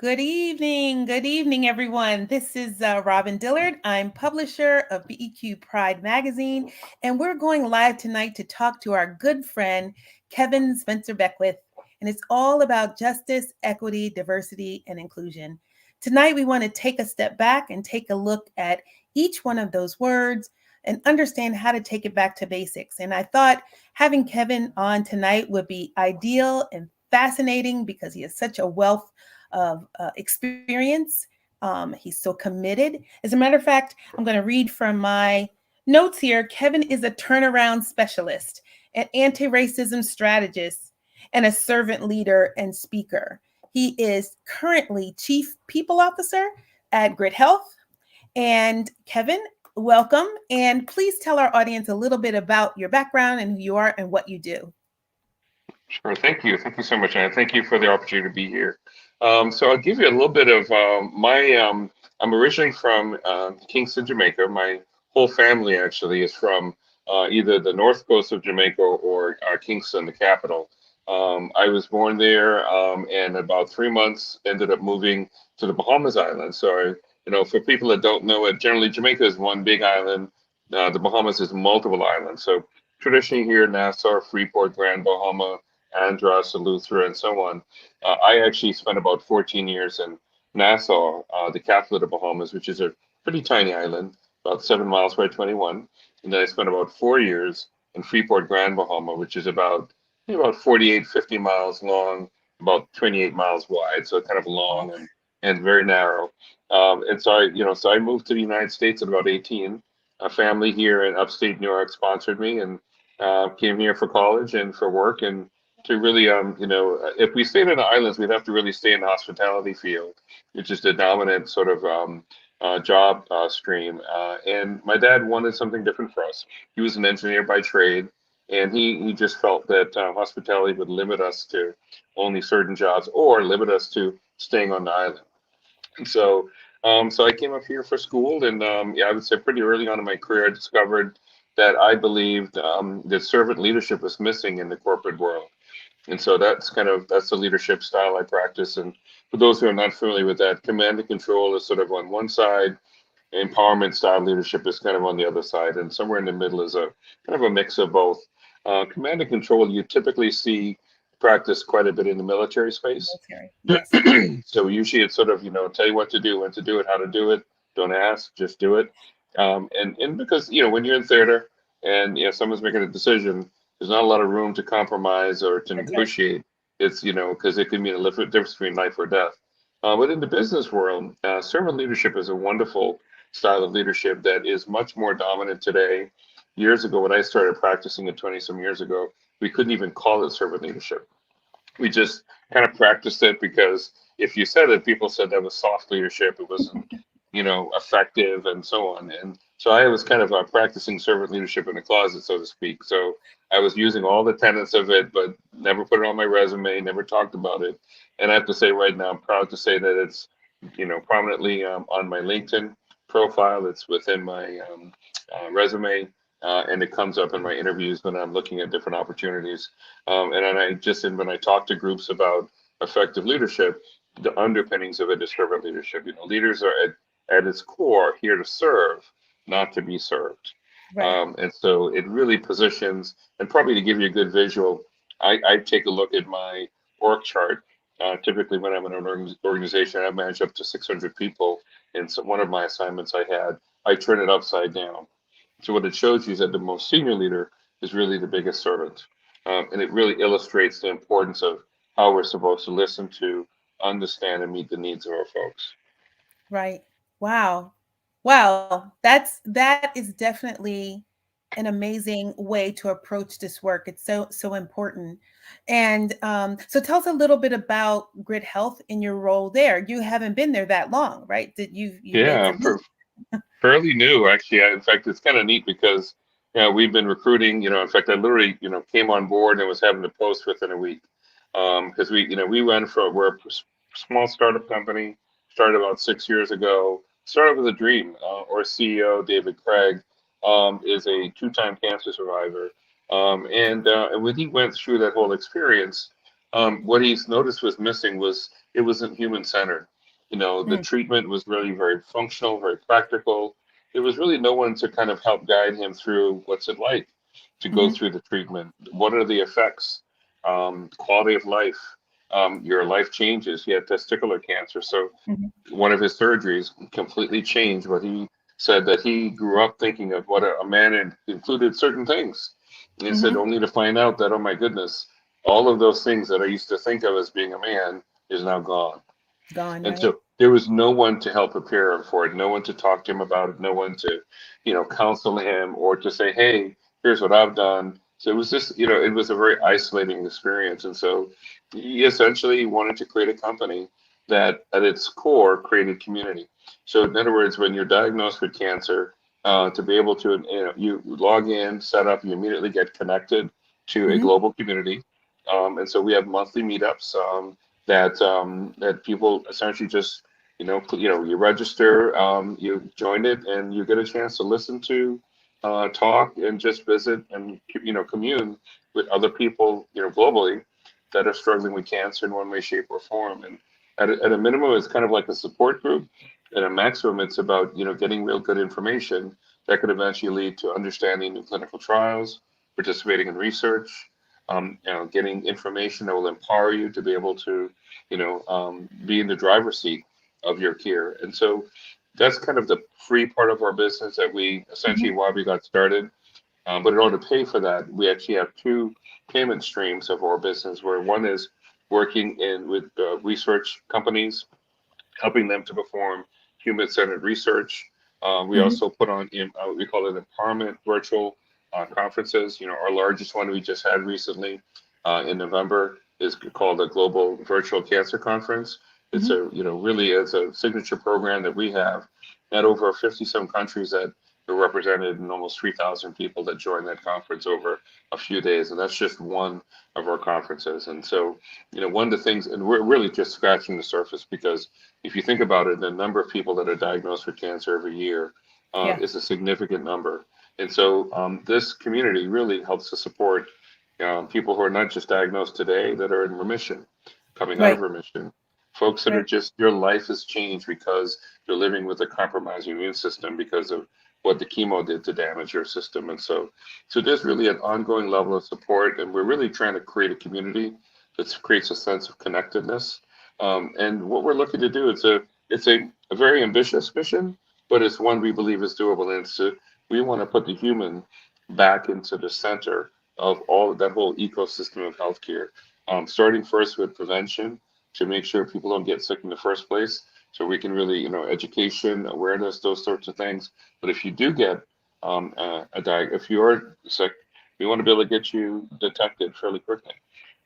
Good evening. Good evening, everyone. This is Robin Dillard. I'm publisher of BEQ Pride Magazine, and we're going live tonight to talk to our good friend, Kevin Spencer Beckford. And it's all about justice, equity, diversity, and inclusion. Tonight, we want to take a step back and take a look at each one of those words and understand how to take it back to basics. And I thought having Kevin on tonight would be ideal and fascinating because he has such a wealth of experience. He's so committed. As a matter of fact, I'm going to read from my notes here. Kevin is a turnaround specialist, an anti racism strategist, and a servant leader and speaker. He is currently Chief People Officer at Grit Health. And Kevin, welcome. And please tell our audience a little bit about your background and who you are and what you do. Sure. Thank you. Thank you so much, and thank you for the opportunity to be here. So I'll give you a little bit of my. I'm originally from Kingston, Jamaica. My whole family actually is from either the north coast of Jamaica or Kingston, the capital. I was born there, and about 3 months ended up moving to the Bahamas Islands. So, for people that don't know it, generally Jamaica is one big island. The Bahamas is multiple islands. So traditionally here, Nassau, Freeport, Grand Bahama, Andros, Eleuthera, and so on. I actually spent about 14 years in Nassau, the capital of the Bahamas, which is a pretty tiny island, about 7 miles by 21. And then I spent about 4 years in Freeport, Grand Bahama, which is about 48, 50 miles long, about 28 miles wide, so kind of long and very narrow. And so I moved to the United States at about 18. A family here in upstate New York sponsored me and came here for college and for work and to really, if we stayed in the islands, we'd have to really stay in the hospitality field, which is the dominant sort of job stream. And my dad wanted something different for us. He was an engineer by trade, and he just felt that hospitality would limit us to only certain jobs or limit us to staying on the island. And so I came up here for school, and yeah, I would say pretty early on in my career, I discovered that I believed that servant leadership was missing in the corporate world. And so that's the leadership style I practice. And for those who are not familiar with that, command and control is sort of on one side, empowerment style leadership is kind of on the other side, and somewhere in the middle is a kind of a mix of both. Command and control you typically see practice quite a bit in the military space. Military. Yes. So usually it's sort of tell you what to do, when to do it, how to do it. Don't ask, just do it. And because when you're in theater and someone's making a decision, there's not a lot of room to compromise or to That's right. negotiate. It's because it can mean a difference between life or death. But in the business world, servant leadership is a wonderful style of leadership that is much more dominant today. Years ago, when I started practicing it 20 some years ago, we couldn't even call it servant leadership. We just kind of practiced it because if you said it, people said that was soft leadership. It wasn't, effective and so on. And so I was kind of practicing servant leadership in the closet, so to speak. So I was using all the tenets of it, but never put it on my resume, never talked about it. And I have to say right now, I'm proud to say that it's, prominently on my LinkedIn profile. It's within my resume. And it comes up in my interviews when I'm looking at different opportunities. And then when I talk to groups about effective leadership, the underpinnings of it is servant leadership. Leaders are at its core here to serve, not to be served. Right. And so it really positions, and probably to give you a good visual, I take a look at my org chart. Typically, when I'm in an organization, I manage up to 600 people. And so one of my assignments I turn it upside down. So what it shows you is that the most senior leader is really the biggest servant. And it really illustrates the importance of how we're supposed to listen to, understand, and meet the needs of our folks. Right. Wow. Wow. That is definitely an amazing way to approach this work. It's so important. And so tell us a little bit about Grid Health in your role there. You haven't been there that long, right? That you've made Yeah, some moves. fairly new actually. In fact, it's kind of neat because we've been recruiting. In fact, I literally came on board and was having to post within a week because we went from we're small startup company, started about 6 years ago. Started with a dream. Our CEO David Craig is a two-time cancer survivor, and when he went through that whole experience. What he's noticed was missing was it wasn't human centered. You know, the Mm, treatment was really very functional, very practical. There was really no one to kind of help guide him through what's it like to go mhm, through the treatment. What are the effects? Quality of life. Your life changes. He had testicular cancer, so mhm, one of his surgeries completely changed what he said that he grew up thinking of what a man included certain things. And he said, mhm. only to find out that, oh my goodness, all of those things that I used to think of as being a man is now gone. Gone, And right? so there was no one to help prepare him for it, no one to talk to him about it, no one to, counsel him or to say, hey, here's what I've done. So it was just, it was a very isolating experience. And so he essentially wanted to create a company that at its core created community. So in other words, when you're diagnosed with cancer, to be able to, you log in, set up, you immediately get connected to a Mhm, global community. And so we have monthly meetups. That people essentially just you register, you join it, and you get a chance to listen to, talk, and just visit and commune with other people globally that are struggling with cancer in one way, shape, or form. And at a minimum, it's kind of like a support group. At a maximum, it's about getting real good information that could eventually lead to understanding new clinical trials, participating in research, getting information that will empower you to be able to, be in the driver's seat of your care. And so that's kind of the free part of our business that we essentially mhm, why we got started. But in order to pay for that, we actually have two payment streams of our business, where one is working in with research companies, helping them to perform human-centered research. We mhm, also put on, we call it empowerment virtual conferences. Our largest one we just had recently in November is called the Global Virtual Cancer Conference. It's mhm. really it's a signature program that we have at over 50 some countries that are represented, and almost 3,000 people that join that conference over a few days. And that's just one of our conferences. And so, one of the things, and we're really just scratching the surface, because if you think about it, the number of people that are diagnosed with cancer every year Yeah. is a significant number. And so this community really helps to support people who are not just diagnosed today, that are in remission, coming out of Right. remission. Folks that are Right. just, your life has changed because you're living with a compromised immune system because of what the chemo did to damage your system. And so there's really an ongoing level of support, and we're really trying to create a community that creates a sense of connectedness. And what we're looking to do, it's a very ambitious mission, but it's one we believe is doable. And so we want to put the human back into the center of all that whole ecosystem of healthcare. Starting first with prevention to make sure people don't get sick in the first place. So we can really, education, awareness, those sorts of things. But if you do get if you are sick, we want to be able to get you detected fairly quickly,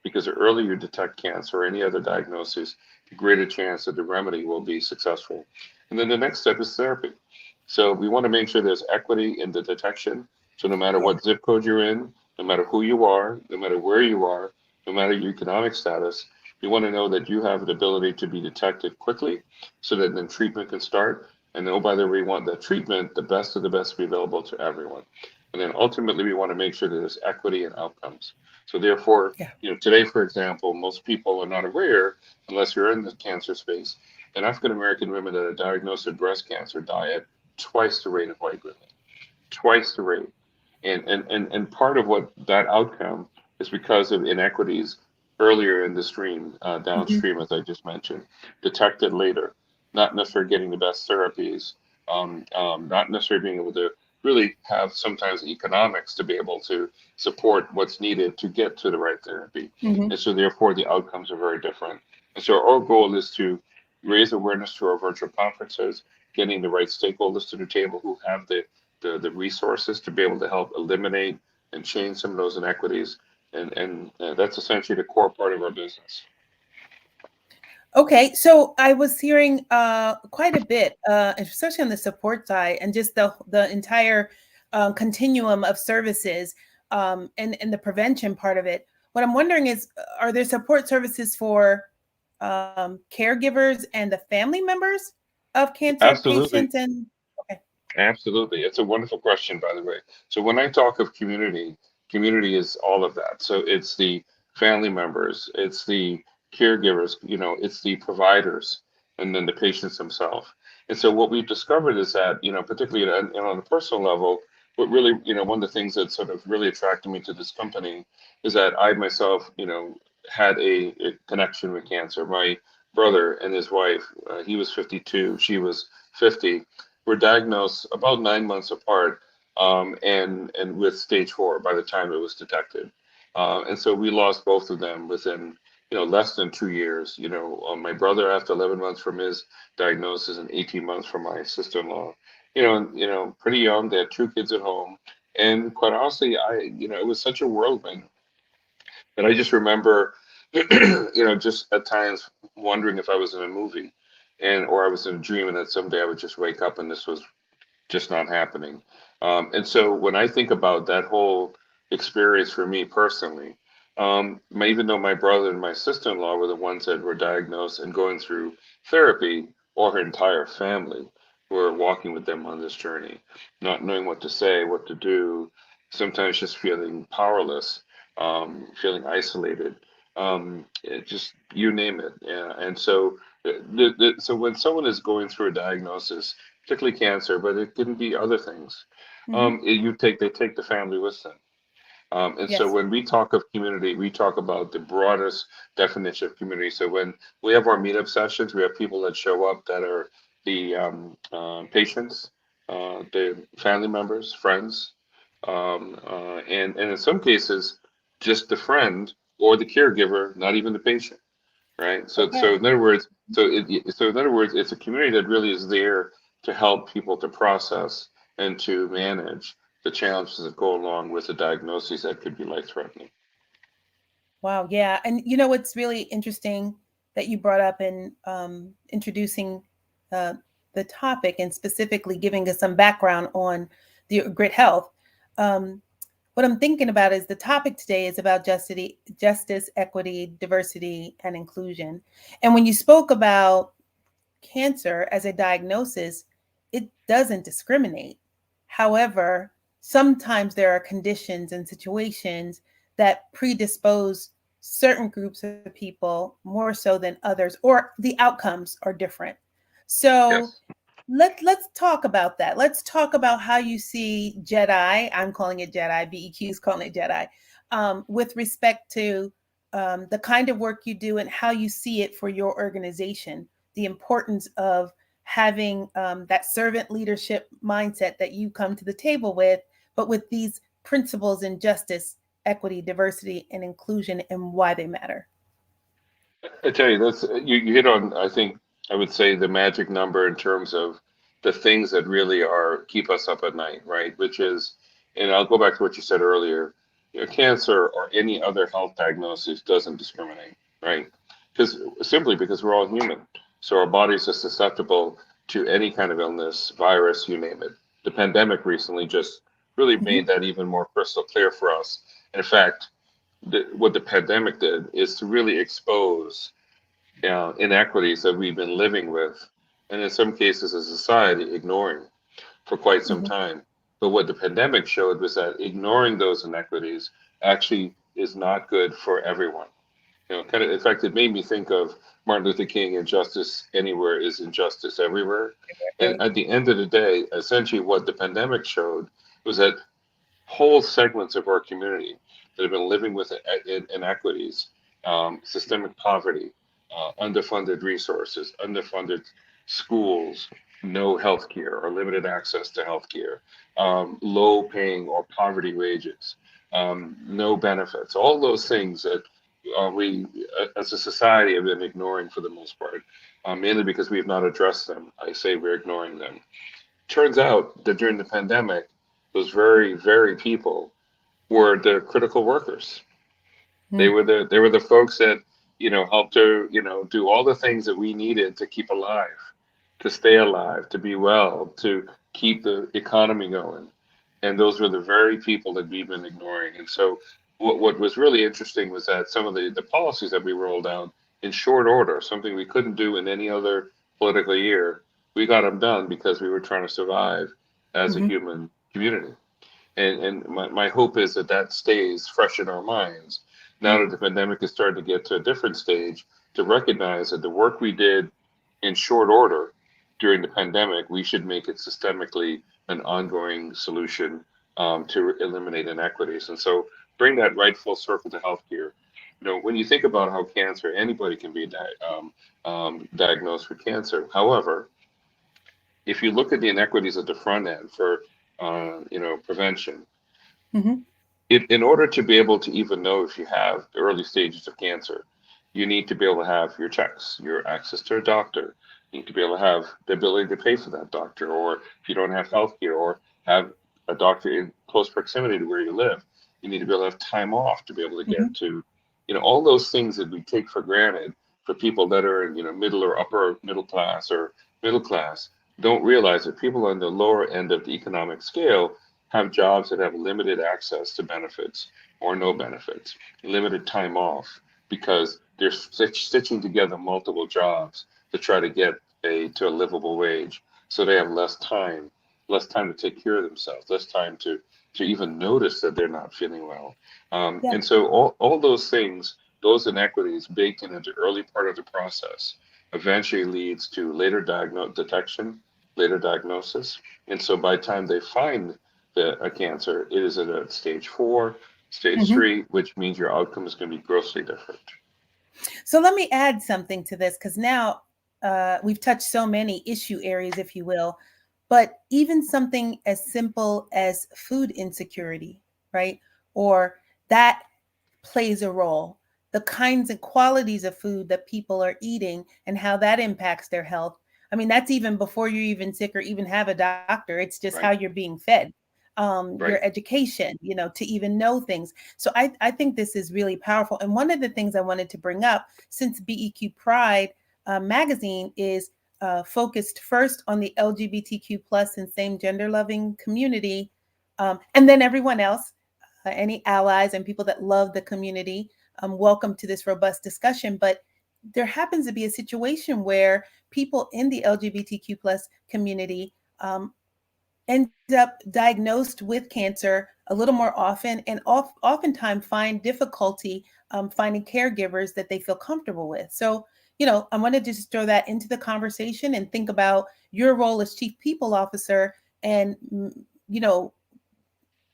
because the earlier you detect cancer or any other diagnosis, the greater chance that the remedy will be successful. And then the next step is therapy. So we want to make sure there's equity in the detection. So no matter Yeah. what zip code you're in, no matter who you are, no matter where you are, no matter your economic status, we want to know that you have the ability to be detected quickly so that then treatment can start. And oh, by the way, we want that treatment, the best of the best, be available to everyone. And then ultimately, we want to make sure that there's equity in outcomes. So therefore, Yeah. today, for example, most people are not aware, unless you're in the cancer space, that African American women that are diagnosed with breast cancer die at twice the rate of white women, twice the rate. And part of what that outcome is because of inequities earlier in the stream, Mhm, downstream, as I just mentioned, detected later, not necessarily getting the best therapies, not necessarily being able to really have sometimes economics to be able to support what's needed to get to the right therapy. mhm. And so therefore the outcomes are very different. And so our goal is to raise awareness through our virtual conferences, getting the right stakeholders to the table who have the resources to be able to help eliminate and change some of those inequities. And that's essentially the core part of our business. Okay, so I was hearing quite a bit, especially on the support side, and just the entire continuum of services, and the prevention part of it. What I'm wondering is, are there support services for caregivers and the family members of cancer Absolutely. patients? And okay, Absolutely. It's a wonderful question, by the way. So when I talk of community, community is all of that. So it's the family members, it's the caregivers, it's the providers, and then the patients themselves. And so what we've discovered is that, particularly on a personal level, what really, one of the things that sort of really attracted me to this company is that I myself, had a connection with cancer. My brother and his wife, he was 52, she was 50, were diagnosed about 9 months apart, and with stage 4 by the time it was detected. And so we lost both of them within, less than 2 years. My brother after 11 months from his diagnosis and 18 months from my sister-in-law. Pretty young. They had 2 kids at home, and quite honestly, it was such a whirlwind. And I just remember, just at times wondering if I was in a movie, or I was in a dream, and that someday I would just wake up and this was just not happening. And so when I think about that whole experience for me personally, even though my brother and my sister-in-law were the ones that were diagnosed and going through therapy, or her entire family were walking with them on this journey, not knowing what to say, what to do, sometimes just feeling powerless, feeling isolated, just you name it. Yeah. And so, so when someone is going through a diagnosis, particularly cancer, but it can be other things. Hmm. They take the family with them. And so Yes. when we talk of community, we talk about the broadest definition of community. So when we have our meetup sessions, we have people that show up that are the patients, the family members, friends, and in some cases, just the friend or the caregiver, not even the patient, right? So Okay. in other words, so in other words, it's a community that really is there to help people to process and to manage the challenges that go along with a diagnosis that could be life threatening. Wow. Yeah. And what's really interesting that you brought up in introducing uh, the topic and specifically giving us some background on the grit health. Um, what I'm thinking about is the topic today is about justice, equity, diversity, and inclusion. And when you spoke about cancer as a diagnosis, it doesn't discriminate. However, sometimes there are conditions and situations that predispose certain groups of people more so than others, or the outcomes are different. So Yes. let's talk about that. Let's talk about how you see Jedi. I'm calling it Jedi. BEQ is calling it Jedi. With respect to the kind of work you do and how you see it for your organization, the importance of having that servant leadership mindset that you come to the table with, but with these principles in justice, equity, diversity, and inclusion, and why they matter. I tell you, that's you hit on, I think I would say, the magic number in terms of the things that really are keep us up at night, right? Which is, and I'll go back to what you said earlier, cancer or any other health diagnosis doesn't discriminate, right? Because simply because we're all human. So our bodies are susceptible to any kind of illness, virus, you name it. The pandemic recently just really Mm-hmm. made that even more crystal clear for us. In fact, what the pandemic did is to really expose inequities that we've been living with, and in some cases, as a society, ignoring for quite some Mm-hmm. time. But what the pandemic showed was that ignoring those inequities actually is not good for everyone. Kind of, in fact, it made me think of Martin Luther King: "Injustice anywhere is injustice everywhere." And Right. at the end of the day, essentially, what the pandemic showed was that whole segments of our community that have been living with inequities, systemic poverty, underfunded resources, underfunded schools, no health care or limited access to health care, low paying or poverty wages, no benefits, all those things that we as a society have been ignoring for the most part, mainly because we have not addressed them. I say we're ignoring them. Turns out that during the pandemic, those very people were the critical workers. They were the folks that helped to do all the things that we needed to keep alive, to stay alive, to be well, to keep the economy going. And those were the very people that we've been ignoring. And so what was really interesting was that some of the policies that we rolled out in short order, something we couldn't do in any other political year, we got them done because we were trying to survive as a Mm-hmm. human community. And my hope is that that stays fresh in our minds, Now that the pandemic is starting to get to a different stage, to recognize that the work we did in short order during the pandemic, we should make it systemically an ongoing solution to eliminate inequities. And so bring that right full circle to healthcare. When you think about how cancer, anybody can be diagnosed with cancer. However, if you look at the inequities at the front end for, prevention, Mm-hmm. in order to be able to even know if you have the early stages of cancer, you need to be able to have your checks, your access to a doctor. You need to be able to have the ability to pay for that doctor, or if you don't have health care or have a doctor in close proximity to where you live, you need to be able to have time off to be able to Mm-hmm. get to, all those things that we take for granted for people that are in, middle or upper middle class or middle class, don't realize that people on the lower end of the economic scale have jobs that have limited access to benefits or no benefits, limited time off, because they're stitching together multiple jobs to try to get to a livable wage. So they have less time to take care of themselves, less time to even notice that they're not feeling well. Yeah. And so all those things, those inequities baked into the early part of the process eventually leads to later detection, later diagnosis. And so by the time they find a cancer, it is at a stage 4, stage Mm-hmm. 3, which means your outcome is going to be grossly different. So let me add something to this because now we've touched so many issue areas, if you will, but even something as simple as food insecurity, right? Or that plays a role. The kinds and qualities of food that people are eating and how that impacts their health. I mean, that's even before you're even sick or even have a doctor. It's just how Right, you're being fed, your right. education, to even know things. So I think this is really powerful. And one of the things I wanted to bring up, since BEQ Pride magazine is focused first on the LGBTQ plus and same gender loving community, and then everyone else, any allies and people that love the community, welcome to this robust discussion. But there happens to be a situation where people in the LGBTQ plus community end up diagnosed with cancer a little more often and oftentimes find difficulty finding caregivers that they feel comfortable with. So, I want to just throw that into the conversation and think about your role as chief people officer. And, you know,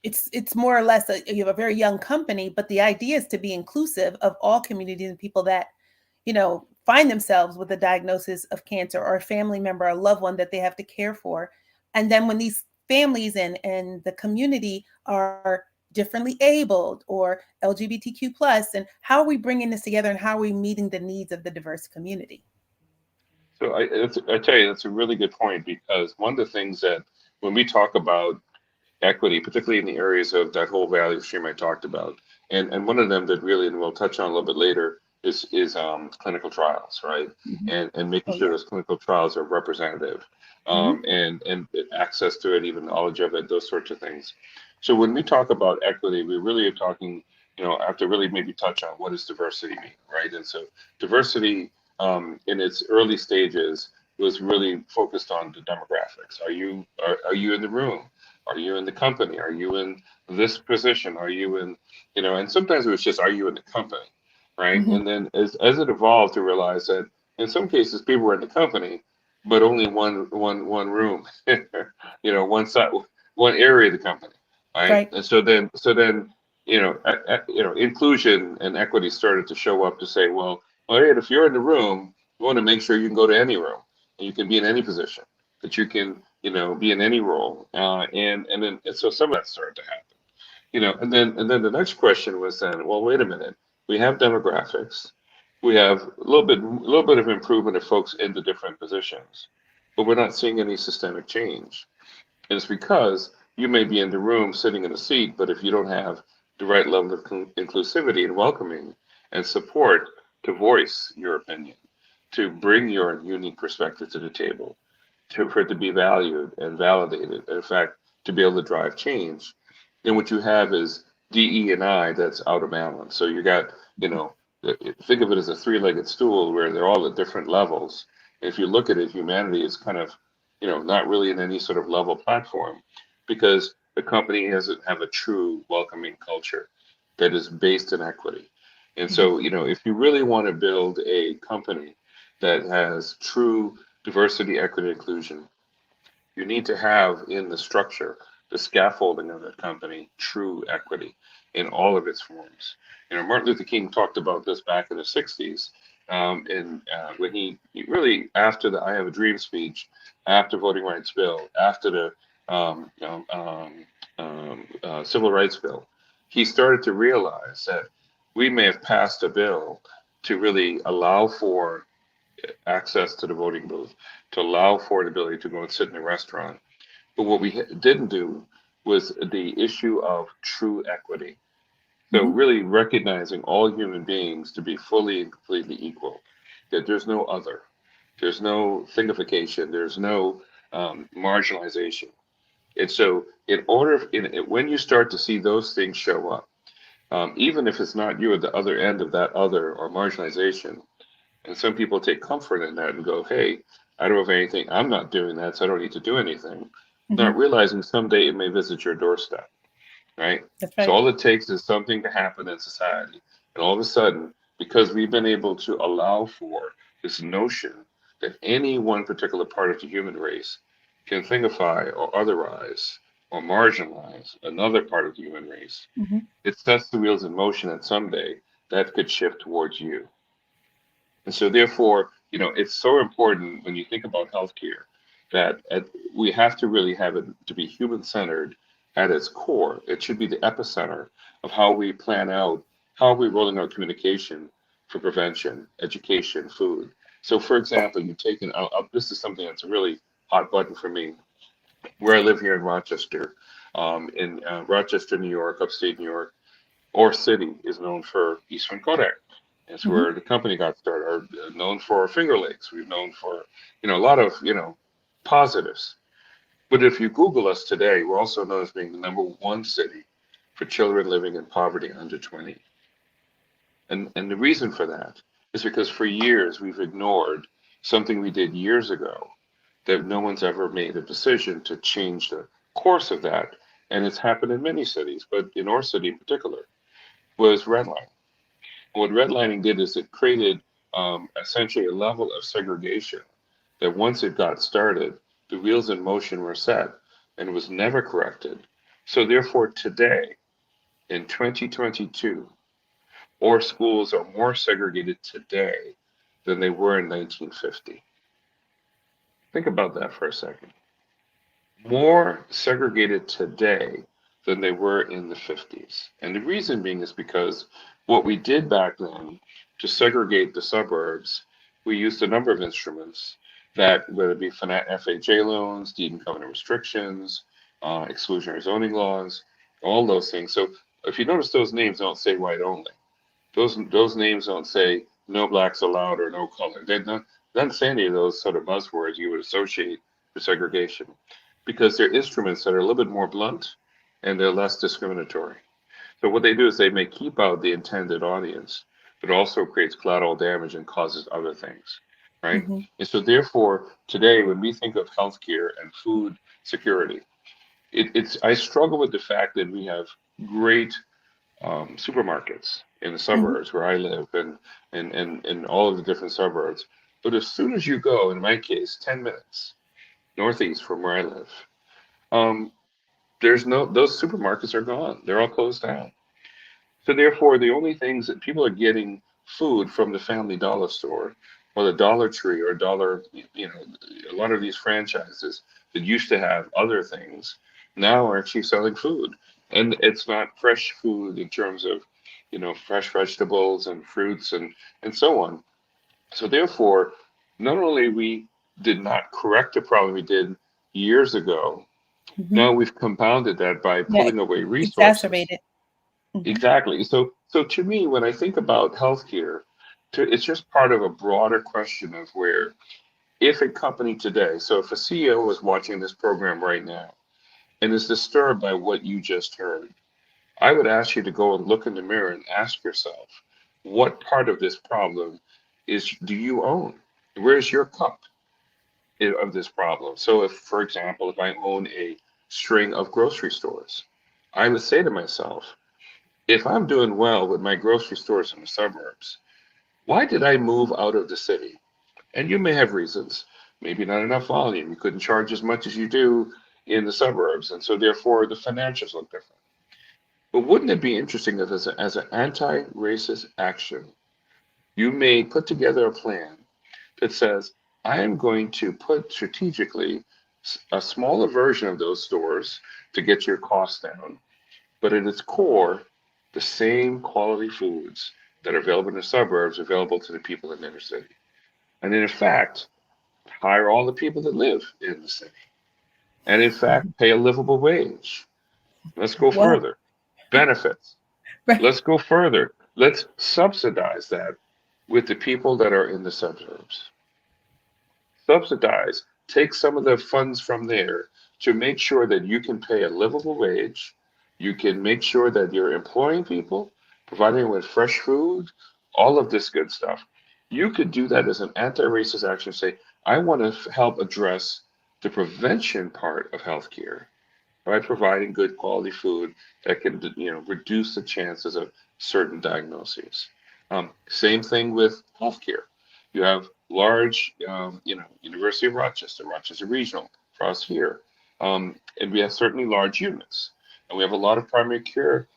it's more or less you have a very young company, but the idea is to be inclusive of all communities and people that find themselves with a diagnosis of cancer or a family member, a loved one that they have to care for. And then when these families and the community are differently abled or LGBTQ plus, and how are we bringing this together and how are we meeting the needs of the diverse community? So I tell you, that's a really good point, because one of the things that when we talk about equity, particularly in the areas of that whole value stream I talked about. And one of them that really, and we'll touch on a little bit later, is clinical trials, right? Mm-hmm. And making Oh sure yeah. those clinical trials are representative, Mm-hmm. and access to it, even knowledge of it, those sorts of things. So when we talk about equity, we really are talking, have to really maybe touch on what does diversity mean, right? And so diversity, in its early stages, was really focused on the demographics. Are you in the room? Are you in the company? Are you in this position? Are you in, and sometimes it was just, are you in the company? Right. Mm-hmm. And then as it evolved to realize that in some cases people were in the company, but only one room, one side, one area of the company. Right. Right. And so then, inclusion and equity started to show up to say, well, all right, if you're in the room, you want to make sure you can go to any room and you can be in any position, that you can, be in any role. And so some of that started to happen, and then the next question was then, well, wait a minute, we have demographics, we have a little bit of improvement of folks in the different positions, but we're not seeing any systemic change. And it's because you may be in the room sitting in a seat, but if you don't have the right level of inclusivity and welcoming and support to voice your opinion, to bring your unique perspective to the table, for it to be valued and validated, in fact, to be able to drive change, then what you have is DE and I that's out of balance. So you got, you know, think of it as a three-legged stool where they're all at different levels. And if you look at it, humanity is kind of, not really in any sort of level platform, because the company doesn't have a true welcoming culture that is based in equity. And Mhm. so, if you really want to build a company that has true diversity, equity, inclusion, you need to have in the structure, the scaffolding of that company, true equity in all of its forms. Martin Luther King talked about this back in the 60s, and when he really, after the I Have a Dream speech, after Voting Rights Bill, after the Civil Rights Bill, he started to realize that we may have passed a bill to really allow for access to the voting booth, to allow for the ability to go and sit in a restaurant, but what we didn't do was the issue of true equity. So, Mhm. really recognizing all human beings to be fully and completely equal, that there's no other, there's no thingification, there's no marginalization. And so, when you start to see those things show up, even if it's not you at the other end of that other or marginalization, and some people take comfort in that and go, hey, I don't have anything, I'm not doing that, so I don't need to do anything. Not Mhm. realizing someday it may visit your doorstep, right? That's So right. all it takes is something to happen in society. And all of a sudden, because we've been able to allow for this notion that any one particular part of the human race can thingify or otherize or marginalize another part of the human race, Mhm. it sets the wheels in motion that someday that could shift towards you. And so, therefore, it's so important when you think about healthcare that we have to really have it to be human centered at its core. It should be the epicenter of how we plan out, how we're rolling out communication for prevention, education, food. So, for example, you've taken, this is something that's a really hot button for me. Where I live here in Rochester, in Rochester, New York, upstate New York, our city is known for Eastern Kodak. It's Mhm. where the company got started. Are known for Finger Lakes. We've known for a lot of positives. But if you Google us today, we're also known as being the number one city for children living in poverty under 20. And the reason for that is because for years we've ignored something we did years ago that no one's ever made a decision to change the course of that. And it's happened in many cities, but in our city in particular, was redlining. What redlining did is it created essentially a level of segregation that once it got started, the wheels in motion were set and was never corrected. So, therefore, today, in 2022, our schools are more segregated today than they were in 1950. Think about that for a second. More segregated today than they were in the 50s. And the reason being is because what we did back then to segregate the suburbs, we used a number of instruments that, whether it be FHA loans, deed and covenant restrictions, exclusionary zoning laws, all those things. So if you notice, those names don't say white only. Those names don't say no blacks allowed or no color. They don't doesn't say any of those sort of buzzwords you would associate with segregation, because they're instruments that are a little bit more blunt and they're less discriminatory. So what they do is they may keep out the intended audience, but also creates collateral damage and causes other things, right? Mhm. And so therefore, today when we think of healthcare and food security, it's I struggle with the fact that we have great supermarkets in the Mhm. suburbs where I live and all of the different suburbs. But as soon as you go, in my case, 10 minutes northeast from where I live, um, there's no, those supermarkets are gone. They're all closed down. So therefore, the only things that people are getting food from the Family Dollar store or the Dollar Tree or Dollar, a lot of these franchises that used to have other things now are actually selling food. And it's not fresh food in terms of, fresh vegetables and fruits and so on. So therefore, not only we did not correct the problem we did years ago, now Mhm. we've compounded that by Yeah. pulling away resources. Exacerbated. Mhm. Exactly. So to me, when I think about healthcare, it's just part of a broader question of where if a company today, so if a CEO is watching this program right now and is disturbed by what you just heard, I would ask you to go and look in the mirror and ask yourself, what part of this problem do you own? Where's your cup of this problem? So if, for example, if I own a string of grocery stores, I would say to myself, If I'm doing well with my grocery stores in the suburbs, why did I move out of the city? And you may have reasons. Maybe not enough volume. You couldn't charge as much as you do in the suburbs. And so therefore the financials look different. But wouldn't it be interesting if as an anti-racist action, you may put together a plan that says, I am going to put strategically a smaller version of those stores to get your costs down, but at its core, the same quality foods that are available in the suburbs are available to the people in the inner city. And in fact, hire all the people that live in the city. And in fact, pay a livable wage. Let's go Wow. further. Benefits. Right. Let's go further. Let's subsidize that with the people that are in the suburbs. Subsidize, take some of the funds from there to make sure that you can pay a livable wage. You can make sure that you're employing people, providing them with fresh food, all of this good stuff. You could do that as an anti racist action. Say, I want to help address the prevention part of healthcare by providing good quality food that can reduce the chances of certain diagnoses. Same thing with healthcare. You have large, University of Rochester, Rochester Regional, for us here, and we have certainly large units, and we have a lot of primary care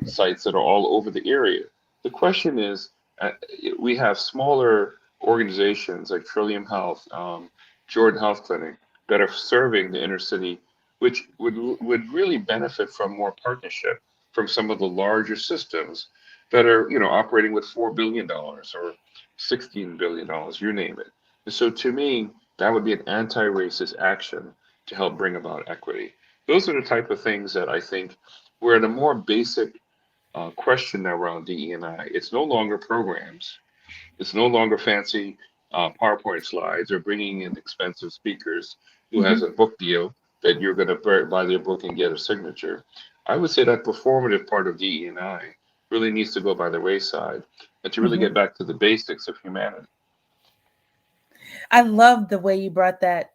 sites that are all over the area. The question is, uh, we have smaller organizations like Trillium Health, Jordan Health Clinic, that are serving the inner city, which would really benefit from more partnership from some of the larger systems that are operating with $4 billion or $16 billion, you name it. And so to me, that would be an anti-racist action to help bring about equity. Those are the type of things that I think we're at a more basic question now around DE&I. It's no longer programs. It's no longer fancy PowerPoint slides or bringing in expensive speakers who has Hmm. a book deal that you're going to buy their book and get a signature. I would say that performative part of DE&I really needs to go by the wayside and to really Hmm. get back to the basics of humanity. I love the way you brought that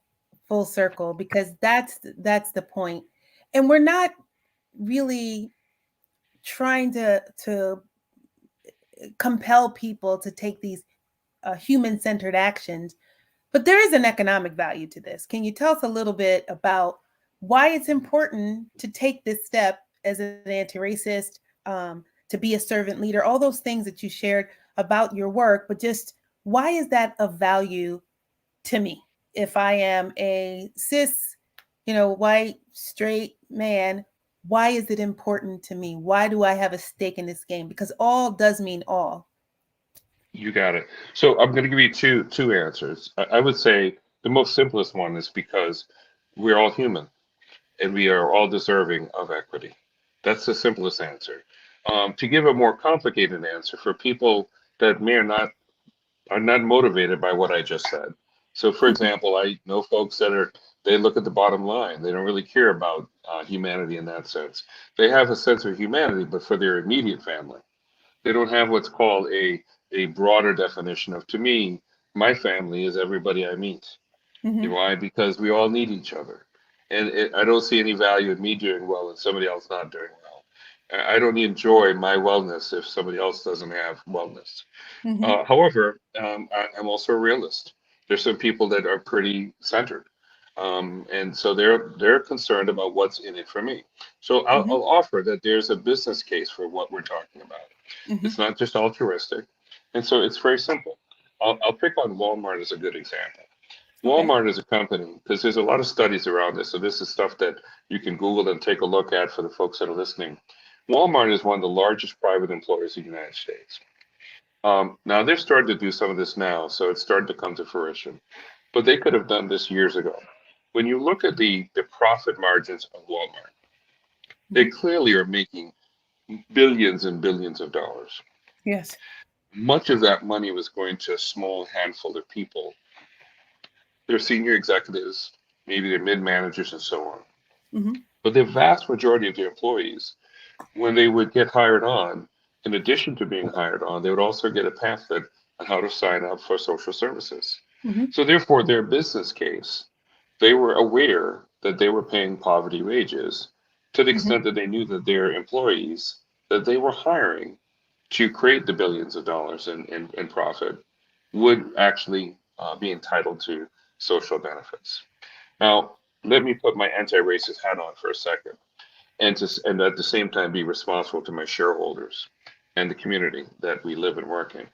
full circle because that's the point. And we're not really trying to compel people to take these human-centered actions. But there is an economic value to this. Can you tell us a little bit about why it's important to take this step as an anti-racist, to be a servant leader, all those things that you shared about your work, but just why is that of value to me? If I am a cis, white, straight man, why is it important to me? Why do I have a stake in this game? Because all does mean all. You got it. So I'm going to give you two answers. I would say the most simplest one is because we're all human and we are all deserving of equity. That's the simplest answer. To give a more complicated answer for people that may or not are not motivated by what I just said. So, for example, I know folks that they look at the bottom line. They don't really care about humanity in that sense. They have a sense of humanity, but for their immediate family, they don't have what's called a broader definition of. To me, my family is everybody I meet. You Hmm. know why? Because we all need each other. And I don't see any value in me doing well and somebody else not doing well. I don't enjoy my wellness if somebody else doesn't have wellness. Hmm. However, I'm also a realist. There's some people that are pretty centered, and so they're concerned about what's in it for me. So Hmm. I'll offer that there's a business case for what we're talking about. It's Hmm. not just altruistic, and so it's very simple. I'll pick on Walmart as a good example. Okay. Walmart is a company because there's a lot of studies around this. So this is stuff that you can Google and take a look at for the folks that are listening. Walmart is one of the largest private employers in the United States. Now they're starting to do some of this now, so it's starting to come to fruition. But they could have done this years ago. When you look at the profit margins of Walmart, they Hmm. clearly are making billions and billions of dollars. Yes. Much of that money was going to a small handful of people, their senior executives, maybe their mid managers, and so on. Hmm. But the vast majority of the employees, when they would get hired on, in addition to being hired on, they would also get a pamphlet on how to sign up for social services. Hmm. So, therefore, their business case, they were aware that they were paying poverty wages to the Hmm. extent that they knew that their employees that they were hiring to create the billions of dollars in profit would actually be entitled to social benefits. Now, let me put my anti-racist hat on for a second, and at the same time be responsible to my shareholders and the community that we live and work in.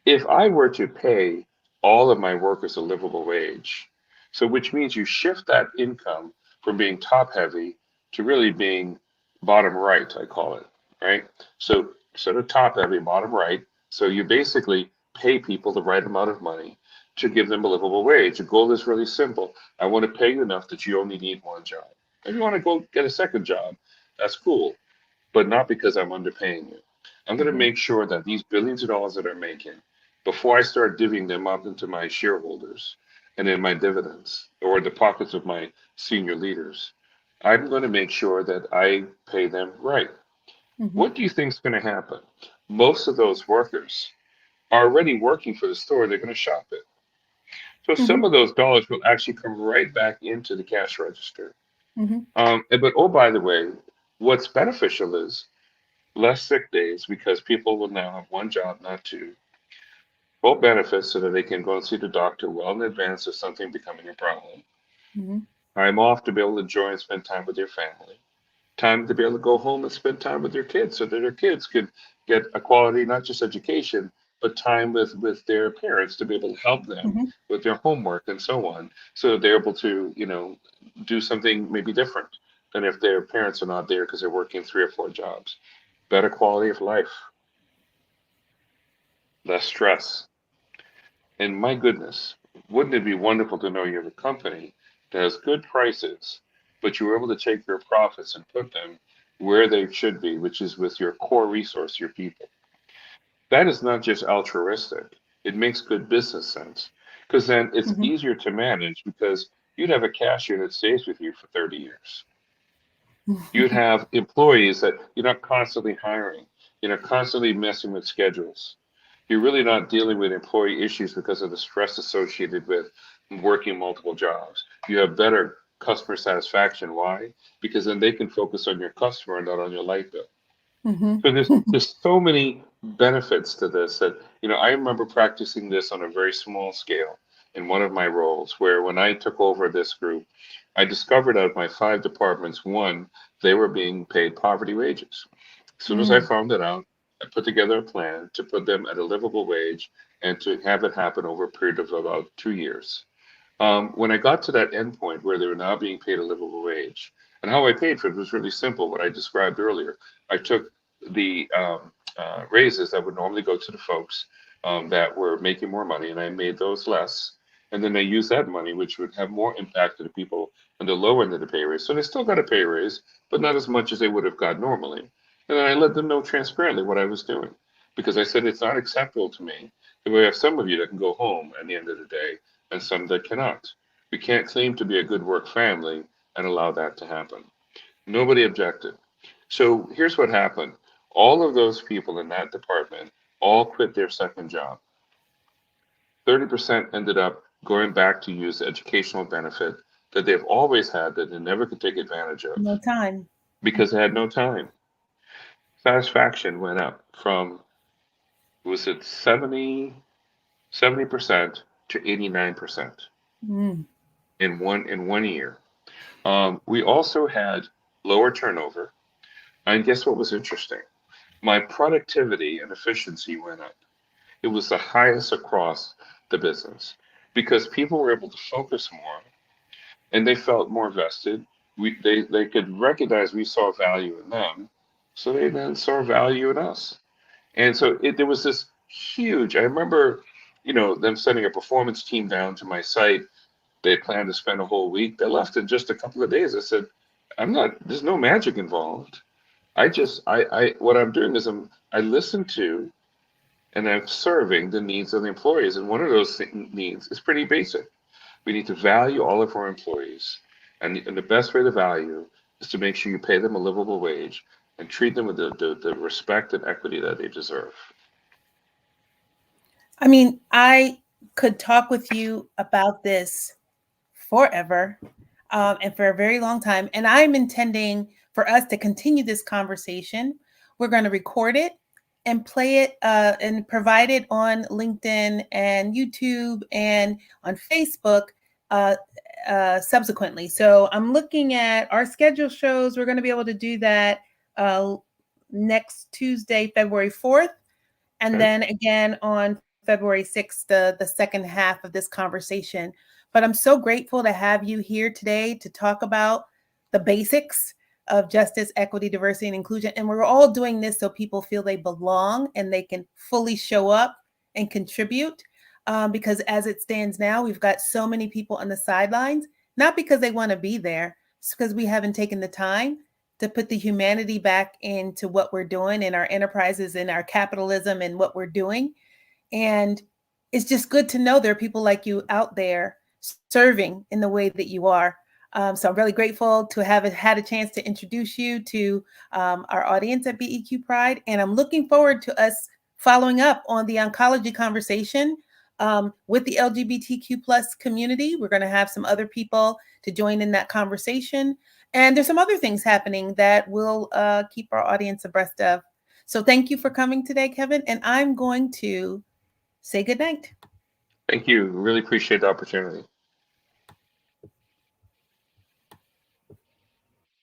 If I were to pay all of my workers a livable wage, so which means you shift that income from being top heavy to really being bottom right, I call it, right? So instead of top heavy, bottom right. So you basically pay people the right amount of money to give them a livable wage. The goal is really simple. I want to pay you enough that you only need one job. If you want to go get a second job, that's cool, but not because I'm underpaying you. I'm going to Mhm. make sure that these billions of dollars that I'm making, before I start divvying them up into my shareholders and in my dividends or the pockets of my senior leaders, I'm going to make sure that I pay them right. Mhm. What do you think is going to happen? Most of those workers are already working for the store they're going to shop at. So some Mhm. of those dollars will actually come right back into the cash register. Mhm. But oh, by the way, what's beneficial is less sick days because people will now have one job, not two. Full benefits so that they can go and see the doctor well in advance of something becoming a problem. Mhm. Time off to be able to enjoy and spend time with their family. Time to be able to go home and spend time with their kids so that their kids could get a quality, not just education, but time with their parents to be able to help them Mhm. with their homework and so on. So that they're able to, do something maybe different than if their parents are not there because they're working 3 or 4 jobs. Better quality of life, less stress. And my goodness, wouldn't it be wonderful to know you have a company that has good prices, but you were able to take your profits and put them where they should be, which is with your core resource, your people. That is not just altruistic. It makes good business sense because then it's Mhm. easier to manage because you'd have a cashier that stays with you for 30 years. You'd have employees that you're not constantly hiring, you're not constantly messing with schedules. You're really not dealing with employee issues because of the stress associated with working multiple jobs. You have better customer satisfaction. Why? Because then they can focus on your customer and not on your light bill. Mhm. So there's so many benefits to this that I remember practicing this on a very small scale in one of my roles where when I took over this group, I discovered out of my 5 departments, one, they were being paid poverty wages. As soon as I Mm. found it out, I put together a plan to put them at a livable wage and to have it happen over a period of about 2 years. When I got to that end point where they were now being paid a livable wage, and how I paid for it was really simple, what I described earlier. I took the raises that would normally go to the folks that were making more money, and I made those less. And then I used that money, which would have more impact to the people on the lower end of the pay raise. So they still got a pay raise, but not as much as they would have got normally. And then I let them know transparently what I was doing because I said it's not acceptable to me that we have some of you that can go home at the end of the day and some that cannot. We can't claim to be a good work family and allow that to happen. Nobody objected. So here's what happened. All of those people in that department all quit their second job. 30% ended up going back to use the educational benefit that they've always had that they never could take advantage of No time. because they had no time. Satisfaction went up from, was it 70% to 89% Mm. in one year. We also had lower turnover. And guess what was interesting? My productivity and efficiency went up. It was the highest across the business because people were able to focus more and they felt more vested. They could recognize we saw value in them, so they then saw value in us. And so there was this huge. I remember, them sending a performance team down to my site. They planned to spend a whole week. They left in just a couple of days. I said, I'm not. There's no magic involved. What I'm doing is I listen to and I'm serving the needs of the employees. And one of those needs is pretty basic. We need to value all of our employees. And the best way to value is to make sure you pay them a livable wage and treat them with the respect and equity that they deserve. I mean, I could talk with you about this forever, and for a very long time. And I'm intending for us to continue this conversation we're going to record it and play it and provide it on LinkedIn and YouTube and on Facebook uh, subsequently. So I'm looking at our schedule shows we're going to be able to do that uh, next Tuesday, February 4th, and Okay. then again on February 6th, the second half of this conversation. But I'm so grateful to have you here today to talk about the basics of justice, equity, diversity, and inclusion. And we're all doing this so people feel they belong and they can fully show up and contribute. Because as it stands now, we've got so many people on the sidelines, not because they want to be there, it's because we haven't taken the time to put the humanity back into what we're doing in our enterprises, in our capitalism, and what we're doing. And it's just good to know there are people like you out there serving in the way that you are. So I'm really grateful to have had a chance to introduce you to our audience at BEQ Pride. And I'm looking forward to us following up on the oncology conversation with the LGBTQ plus community. We're going to have some other people to join in that conversation. And there's some other things happening that we'll keep our audience abreast of. So thank you for coming today, Kevin. And I'm going to say good night. Thank you. Really appreciate the opportunity.